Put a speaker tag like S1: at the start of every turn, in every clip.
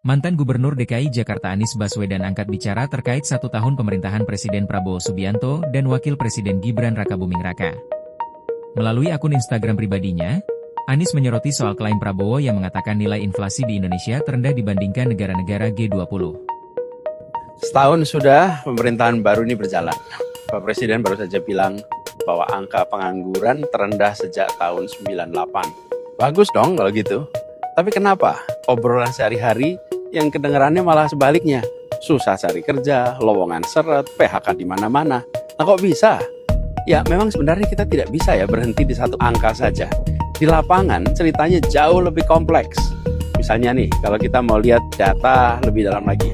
S1: Mantan Gubernur DKI Jakarta Anies Baswedan angkat bicara terkait 1 tahun pemerintahan Presiden Prabowo Subianto dan Wakil Presiden Gibran Rakabuming Raka. Melalui akun Instagram pribadinya, Anies menyoroti soal klaim Prabowo yang mengatakan nilai inflasi di Indonesia terendah dibandingkan negara-negara G20.
S2: Setahun sudah pemerintahan baru ini berjalan. Pak Presiden baru saja bilang bahwa angka pengangguran terendah sejak tahun 98. Bagus dong kalau gitu. Tapi kenapa obrolan sehari-hari yang kedengarannya malah sebaliknya? Susah cari kerja, lowongan seret, PHK di mana-mana. Nah kok bisa? Ya memang sebenarnya kita tidak bisa ya berhenti di satu angka saja. Di lapangan ceritanya jauh lebih kompleks. Misalnya nih, kalau kita mau lihat data lebih dalam lagi.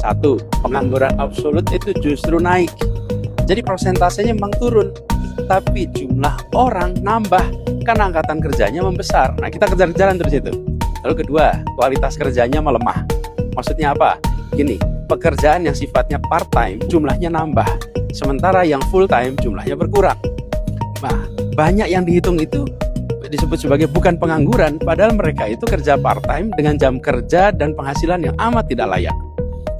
S2: 1. Pengangguran absolut itu justru naik. Jadi persentasenya memang turun. Tapi jumlah orang nambah karena angkatan kerjanya membesar. Nah kita kejar-kejaran terus itu. Lalu kedua, kualitas kerjanya melemah. Maksudnya apa? Gini, pekerjaan yang sifatnya part-time jumlahnya nambah. Sementara yang full-time jumlahnya berkurang. Nah, banyak yang dihitung itu disebut sebagai bukan pengangguran, padahal mereka itu kerja part-time dengan jam kerja dan penghasilan yang amat tidak layak.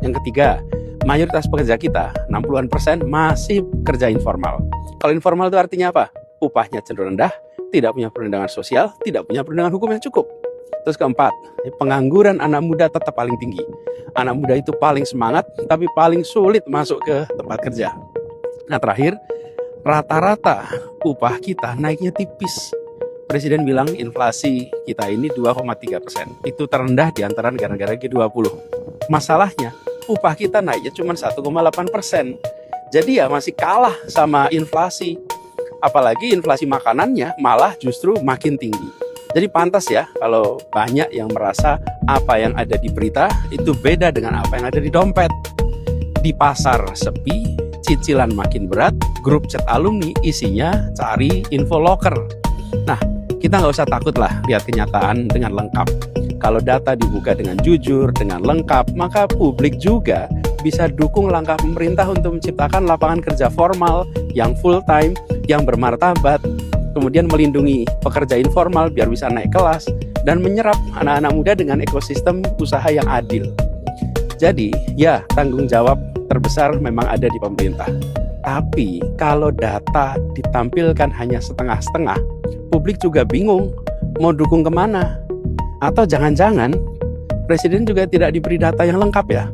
S2: Yang ketiga, mayoritas pekerja kita, 60% masih kerja informal. Kalau informal itu artinya apa? Upahnya cenderung rendah, tidak punya perlindungan sosial, tidak punya perlindungan hukum yang cukup. Terus keempat, pengangguran anak muda tetap paling tinggi. Anak muda itu paling semangat, tapi paling sulit masuk ke tempat kerja. Nah terakhir, rata-rata upah kita naiknya tipis. Presiden bilang inflasi kita ini 2,3%. Itu terendah di antara negara-negara G20. Masalahnya, upah kita naiknya cuma 1,8%. Jadi ya masih kalah sama inflasi. Apalagi inflasi makanannya malah justru makin tinggi. Jadi pantas ya kalau banyak yang merasa apa yang ada di berita itu beda dengan apa yang ada di dompet. Di pasar sepi, cicilan makin berat, grup chat alumni isinya cari info loker. Nah, kita nggak usah takut lah lihat kenyataan dengan lengkap. Kalau data dibuka dengan jujur, dengan lengkap, maka publik juga bisa dukung langkah pemerintah untuk menciptakan lapangan kerja formal yang full time, yang bermartabat, kemudian melindungi pekerja informal biar bisa naik kelas, dan menyerap anak-anak muda dengan ekosistem usaha yang adil. Jadi, ya tanggung jawab terbesar memang ada di pemerintah. Tapi, kalau data ditampilkan hanya setengah-setengah, publik juga bingung mau dukung kemana. Atau jangan-jangan, Presiden juga tidak diberi data yang lengkap ya.